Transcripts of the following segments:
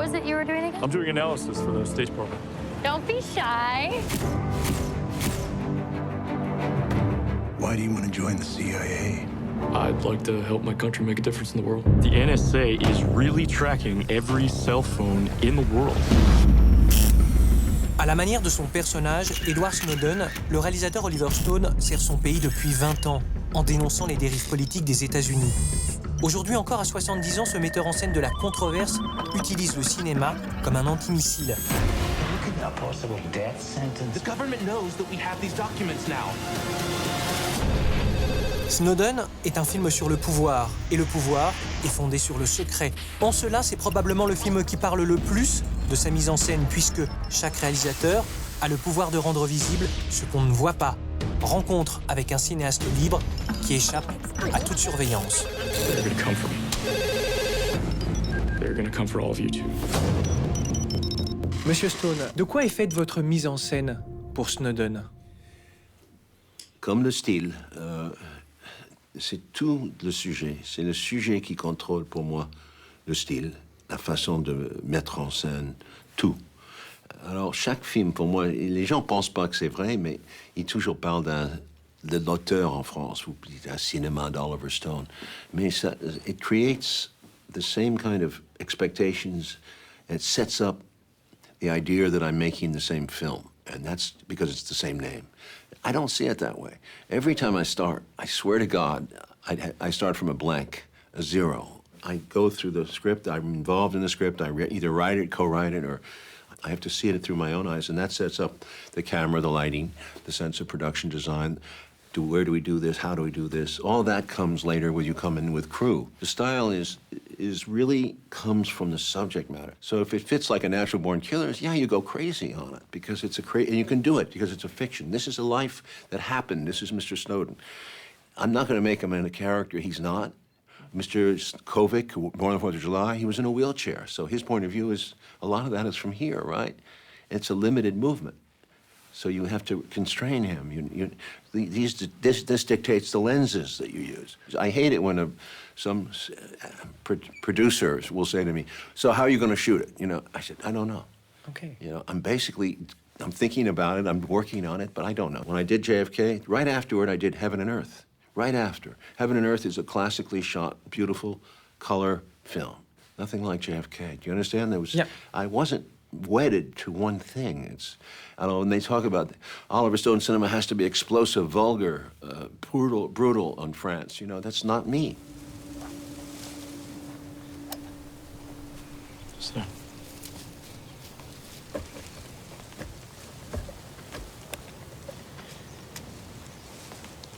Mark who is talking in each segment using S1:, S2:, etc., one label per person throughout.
S1: was it you were doing again?
S2: I'm doing analysis for the State Department.
S1: Don't be shy.
S3: Why do you want to join the CIA?
S2: I'd like to help my country make a difference in the world. The NSA is really tracking every cell phone in the world.
S4: À la manière de son personnage, Edward Snowden, le réalisateur Oliver Stone sert son pays depuis 20 ans, en dénonçant les dérives politiques des États-Unis. Aujourd'hui encore, à 70 ans, ce metteur en scène de la controverse utilise le cinéma comme un antimissile. Snowden est un film sur le pouvoir, et le pouvoir est fondé sur le secret. En cela, c'est probablement le film qui parle le plus de sa mise en scène, puisque chaque réalisateur a le pouvoir de rendre visible ce qu'on ne voit pas. Rencontre avec un cinéaste libre qui échappe à toute surveillance.
S2: They're gonna come for me. They're gonna come for all of you too.
S4: Monsieur Stone, de quoi est faite votre mise en scène pour Snowden?
S5: Comme le style, c'est tout le sujet. C'est le sujet qui contrôle pour moi le style, la façon de mettre en scène, tout. Alors, chaque film, pour moi, les gens ne pensent pas que c'est vrai, mais ils toujours parlent de l'auteur en France, ou d'un cinéma d'Oliver Stone. Mais ça, it creates the same kind of expectations. It sets up the idea that I'm making the same film. And that's because it's the same name. I don't see it that way. Every time I start, I swear to God, I start from a blank, a zero. I go through the script, I'm involved in the script, I either write it, co-write it, or I have to see it through my own eyes, and that sets up the camera, the lighting, the sense of production design. Where do we do this? How do we do this? All that comes later when you come in with crew. The style is really comes from the subject matter. So if it fits like a natural born killer's, yeah, you go crazy on it because it's and you can do it because it's a fiction. This is a life that happened. This is Mr. Snowden. I'm not going to make him in a character he's not. Mr. Kovic, born on the 4th of July, he was in a wheelchair. So his point of view is, a lot of that is from here, right? It's a limited movement. So you have to constrain him. This dictates the lenses that you use. I hate it when some producers will say to me, so how are you going to shoot it? You know, I said, I don't know.
S4: Okay.
S5: You know, I'm thinking about it, I'm working on it, but I don't know. When I did JFK, right afterward, I did Heaven and Earth. Right after. Heaven and Earth is a classically shot, beautiful color film. Nothing like JFK. Do you understand? I wasn't wedded to one thing. I don't know, when they talk about Oliver Stone cinema has to be explosive, vulgar, brutal on France. You know, that's not me.
S2: So.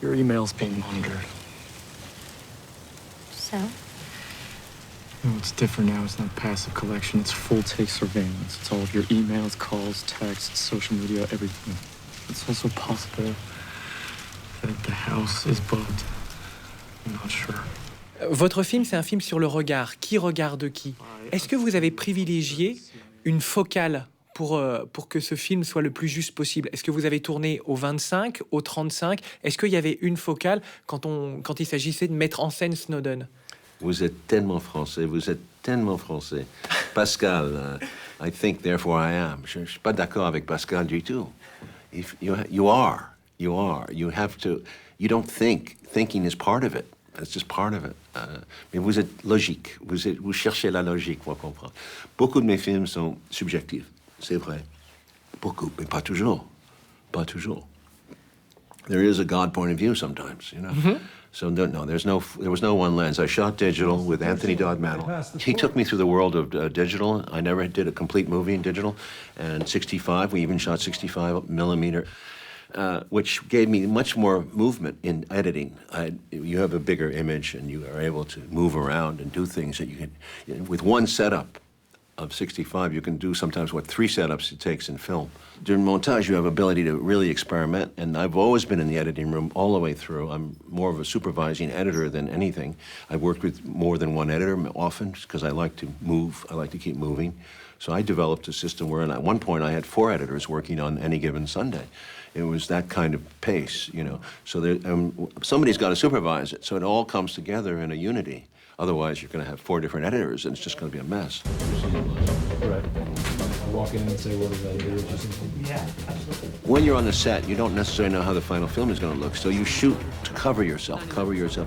S2: Your email's being monitored.
S1: So?
S2: No, it's different now. It's not passive collection. It's full-take surveillance. It's all of your emails, calls, texts, social media, everything. It's also possible that the house is bugged. I'm not sure.
S4: Votre film, c'est un film sur le regard. Qui regarde qui? Est-ce que vous avez privilégié une focale pour que ce film soit le plus juste possible? Est-ce que vous avez tourné au 25, au 35? Est-ce qu'il y avait une focale quand il s'agissait de mettre en scène Snowden?
S5: Vous êtes tellement français, vous êtes tellement français. Pascal, I think, therefore I am. Je ne suis pas d'accord avec Pascal du tout. You are. You have to, you don't think. Thinking is part of it. It's just part of it. Mais vous êtes logique. Vous cherchez la logique, pour comprendre. Beaucoup de mes films sont subjectifs, c'est vrai. Beaucoup, mais pas toujours. Pas toujours. There is a God point of view sometimes, you know. Mm-hmm. So no, there was no one lens. I shot digital with Anthony Dodd Mantle. He took me through the world of digital. I never did a complete movie in digital. And 65, we even shot 65 millimeter, which gave me much more movement in editing. You have a bigger image and you are able to move around and do things that you can, with one setup of 65, you can do sometimes what 3 setups it takes in film. During montage, you have ability to really experiment, and I've always been in the editing room all the way through. I'm more of a supervising editor than anything. I've worked with more than one editor often because I like to move, I like to keep moving. So I developed a system where at one point I had 4 editors working on any given Sunday. It was that kind of pace, you know. So somebody's got to supervise it, so it all comes together in a unity. Otherwise, you're going to have 4 different editors, and it's just going to be a mess.
S6: right. I walk in and say, what is that, or something?
S4: Yeah, absolutely.
S5: When you're on the set, you don't necessarily know how the final film is going to look, so you shoot to cover yourself.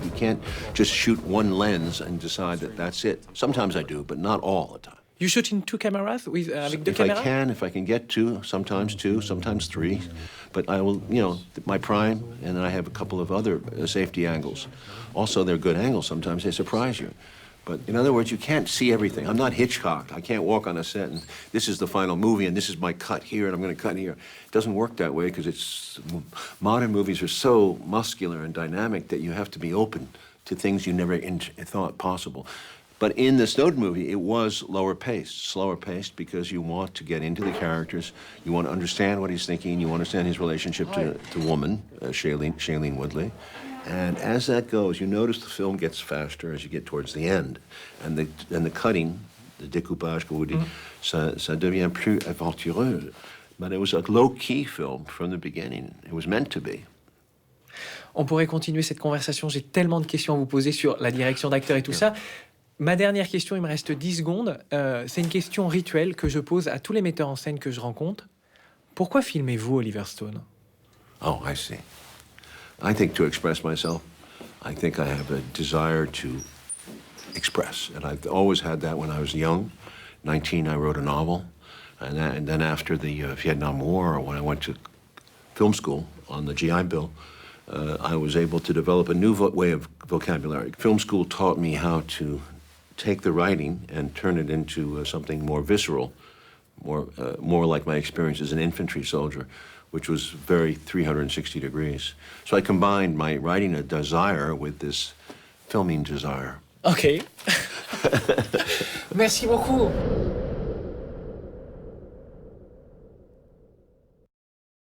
S5: You can't just shoot one lens and decide that that's it. Sometimes I do, but not all the time.
S4: You shoot in two cameras with avec deux
S5: If
S4: caméras?
S5: if I can get two, sometimes three. But I will, my prime, and then I have a couple of other safety angles. Also, they're good angles. Sometimes they surprise you. But in other words, you can't see everything. I'm not Hitchcock. I can't walk on a set and this is the final movie and this is my cut here and I'm going to cut here. It doesn't work that way because modern movies are so muscular and dynamic that you have to be open to things you never thought possible. But in the Snowden movie, it was slower paced because you want to get into the characters, you want to understand what he's thinking, you understand his relationship to woman, Shailene Woodley. And as that goes, you notice the film gets faster as you get towards the end. And the cutting, the découpage, comme vous dites, ça devient plus aventureux. But it was a low-key film from the beginning. It was meant to be.
S4: On pourrait continuer cette conversation. J'ai tellement de questions à vous poser sur la direction d'acteur et tout ça. Ma dernière question, il me reste 10 secondes. C'est une question rituelle que je pose à tous les metteurs en scène que je rencontre. Pourquoi filmez-vous Oliver Stone?
S5: Oh, I see. I think to express myself. I think I have a desire to express. And I've always had that when I was young. 19, I wrote a novel. And then after the Vietnam War, when I went to film school on the GI Bill, I was able to develop a new way of vocabulary. Film school taught me how to take the writing and turn it into something more visceral, more like my experience as an infantry soldier, which was very 360 degrees. So I combined my writing a desire with this filming desire.
S4: Ok. Merci beaucoup.